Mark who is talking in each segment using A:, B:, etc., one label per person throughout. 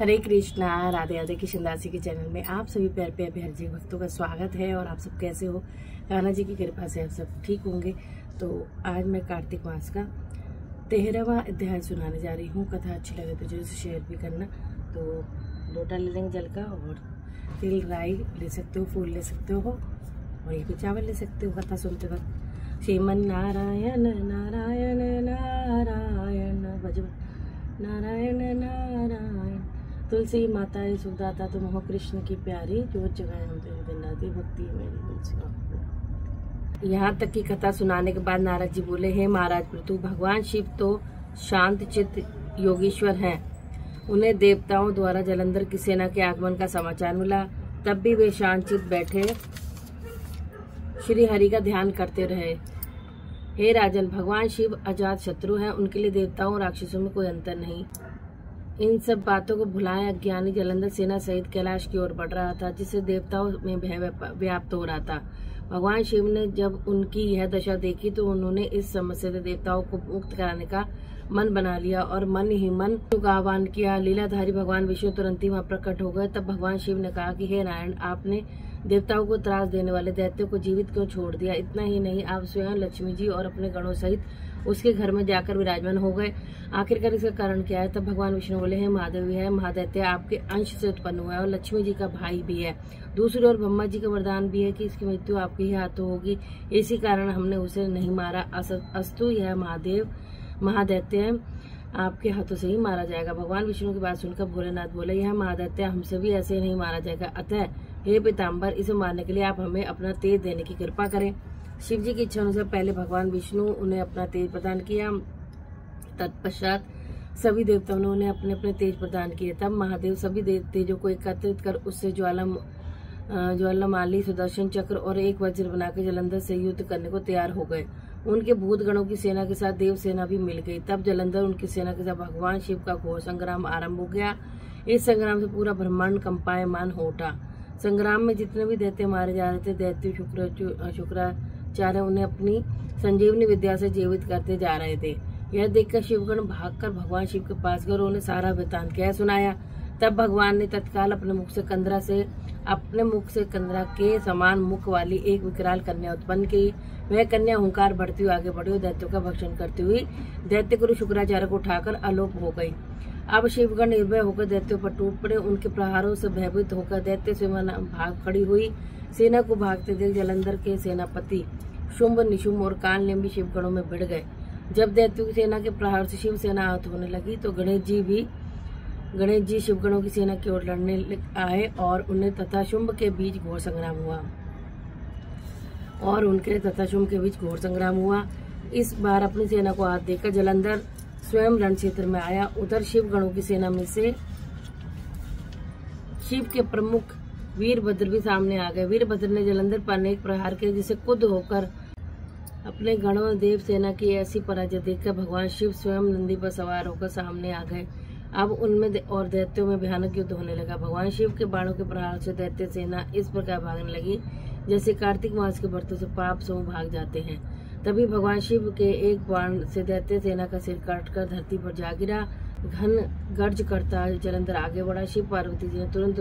A: हरे कृष्णा, राधे राधे। किशन दासी के चैनल में आप सभी प्यार प्यारे हर जी भक्तों का स्वागत है। और आप सब कैसे हो? कान्हा जी की कृपा से आप सब ठीक होंगे। तो आज मैं कार्तिक मास का 13वां अध्याय सुनाने जा रही हूँ। कथा अच्छी लगे तो जरूर शेयर भी करना। तो लोटा ले लेंगे जल का, और तिल राई ले सकते हो, फूल ले सकते हो, और ये भी चावल ले सकते हो कथा सुनते वक्त। श्रीमन नारायण नारायण नारायण भज नारायण नारायण। तुलसी माता सुखदाता तुम हो कृष्ण की प्यारी, जो जगाए हम दिन राती भक्ति मेरी तुलसी। यहाँ तक की कथा सुनाने के बाद नारद जी बोले, हे महाराज पृथु, भगवान शिव तो शांत चित्त योगीश्वर हैं। उन्हें देवताओं द्वारा जलंधर की सेना के आगमन का समाचार मिला, तब भी वे शांत चित्त बैठे श्री हरि का ध्यान करते रहे। हे राजन, भगवान शिव अजात शत्रु हैं, उनके लिए देवताओं और राक्षसों में कोई अंतर नहीं। इन सब बातों को भुलाए अज्ञानी जलंधर सेना सहित कैलाश की ओर बढ़ रहा था, जिससे देवताओं में भय व्याप्त हो रहा था। भगवान शिव ने जब उनकी यह दशा देखी तो उन्होंने इस समस्या से देवताओं को मुक्त कराने का मन बना लिया और मन ही मन का आह्वान किया। लीलाधारी भगवान विष्णु तुरंत ही वहां प्रकट हो गए। तब भगवान शिव ने कहा कि हे नारायण, आपने देवताओं को त्रास देने वाले दैत्यों को जीवित क्यों छोड़ दिया? इतना ही नहीं, आप स्वयं लक्ष्मी जी और अपने गणों सहित उसके घर में जाकर विराजमान हो गए। आखिरकार इसका कारण क्या है? तब भगवान विष्णु बोले, हे महादेव, यह महादैत्य आपके अंश से उत्पन्न हुआ है और लक्ष्मी जी का भाई भी है। दूसरी ओर ब्रह्मा जी का वरदान भी है कि इसकी मृत्यु आपके ही हाथों होगी। इसी कारण हमने उसे नहीं मारा। अस्तु, यह महादैत्य आपके हाथों से ही मारा जाएगा। भगवान विष्णु की बात सुनकर भोलेनाथ बोले, यह महादैत्य हमसे भी ऐसे नहीं मारा जाएगा। अतः हे पीताम्बर, इसे मारने के लिए आप हमें अपना तेज देने की कृपा करें। शिव जी की इच्छा अनुसार पहले भगवान विष्णु उन्हें अपना तेज प्रदान किया। तत्पश्चात सभी देवताओं ने उन्हें अपने अपने तेज प्रदान किए। तब महादेव सभी तेजों को एकत्रित कर उससे ज्वालामाली, सुदर्शन चक्र और एक वज्र बनाकर जलंधर से युद्ध करने को तैयार हो गए। उनके भूत गणों की सेना के साथ देव सेना भी मिल गई। तब जलंधर उनकी सेना के साथ भगवान शिव का घोर संग्राम आरंभ हो गया। इस संग्राम से पूरा ब्रह्मांड कंपायमान हो उठा। संग्राम में जितने भी दैत्य मारे जा रहे थे, दैत्य शुक्राचार्य उन्हें अपनी संजीवनी विद्या से जीवित करते जा रहे थे। यह देखकर शिवगण भागकर भगवान शिव के पास गए और उन्हें सारा वृत्तांत कह सुनाया। तब भगवान ने तत्काल अपने मुख से कंदरा के समान मुख वाली एक विकराल कन्या उत्पन्न की। वह कन्या हुंकार बढ़ती हुई आगे बढ़ी और दैत्यों का भक्षण करती हुई दैत्य गुरु शुक्राचार्य को उठाकर अलोप हो गई। अब शिवगण निर्भय होकर दैत्यों पर टूट पड़े। उनके प्रहारों से भयभीत होकर दैत्य सेना भाग खड़ी हुई। सेना को भागते देख जलंधर के सेनापति शुंभ, निशुंभ और कालनेमी शिवगणों में भिड़ गए। जब दैत्यों की सेना के प्रहार से शिव सेना आहत होने लगी तो गणेश जी शिवगणों की सेना की ओर लड़ने आए और उन्हें तथा शुंभ के बीच घोर संग्राम हुआ। इस बार अपनी सेना को हाथ देकर जलंधर स्वयं रण क्षेत्र में आया। उधर शिवगणों की सेना में से शिव के प्रमुख वीरभद्र भी सामने आ गए। वीरभद्र ने जलंधर पर अनेक प्रहार किए, जिसे कुद होकर अपने गणों देव सेना की ऐसी पराजय देखकर भगवान शिव स्वयं नंदी पर सवार होकर सामने आ गए। अब उनमें और दैत्यों में भयानक युद्ध होने लगा। भगवान शिव के बाणों के प्रहार से दैत्य सेना इस प्रकार भागने लगी जैसे कार्तिक मास के व्रतों से पाप समूह भाग जाते हैं। तभी भगवान शिव के एक बाण से दैत्य सेना का सिर काटकर धरती पर जा गिरा। घन गर्ज करता जलंधर आगे बढ़ा। शिव पार्वती जी ने तुरंत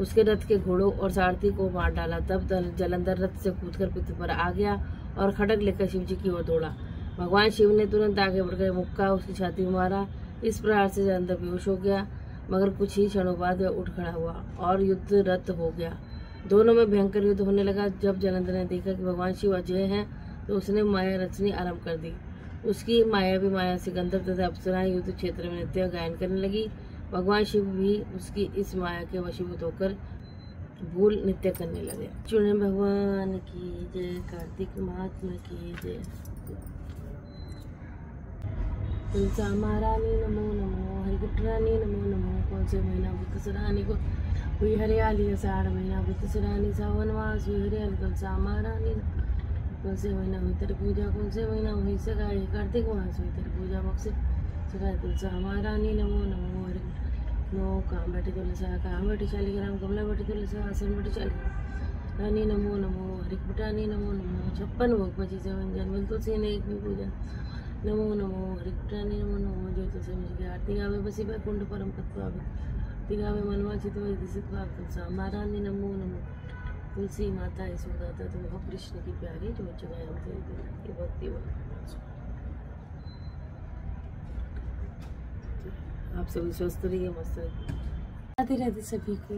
A: उसके रथ के घोड़ों और सारथी को मार डाला। तब जलंधर रथ से कूदकर पृथ्वी पर आ गया और खड्ग लेकर शिव जी की ओर दौड़ा। भगवान शिव ने तुरंत आगे बढ़कर मुक्का उसकी छाती में मारा। इस प्रकार से जलंधर बेहोश हो गया, मगर कुछ ही क्षणों बाद वह उठ खड़ा हुआ और युद्ध रत हो गया। दोनों में भयंकर युद्ध होने लगा। जब जलंधर ने देखा कि भगवान शिव अजय हैं तो उसने माया रचनी आरंभ कर दी। उसकी मायावी माया से गंधर्व तथा अप्सराएं युद्ध क्षेत्र में नृत्य गायन करने लगी। भगवान शिव भी उसकी इस माया के वशीभूत होकर भूल नृत्य करने लगे। चुने भगवान की जय, कार्तिक महात्मा की जय। तुलसा महारानी नमो नमो, हरिकुटरानी नमो नमो। कौन से महीना वृतसरानी को हुई हरियाली, आषाढ़ महीना वृतसरानी, सावन मास हुई हरियाली। तुलसा महारानी कौन से महीना हुई तेरी पूजा, कौन से महीना हुई सगाई, कार्तिक मास हुई तेरी पूजा मकसद सगाई। तुलसा महारानी नमो नमो, हरि नो काम बैठी तुलसा, काम बैठी शालिग्राम, कमला बैठी तुलसा, आसन बैठी शालिग्राम रानी नमो नमो, हरिकुटानी नमो नमो। 56 भोग 25 व्यंजन, तुलसी ने एक भी पूजन। नमो नमो हरिप्राणे नमो नमो ज्योति समिति आरती गावे बसी वैकुंठ परम पद पावे आरती गावे मनवांछित वैदिक वाक्य महारानी नमो नमो तुलसी माता यशोदाता तुम हो कृष्ण की प्यारी जो जगाए हम तेरी भक्ति आप सभी स्वस्थ रहिए, मस्त रहिए। राधे राधे सभी को।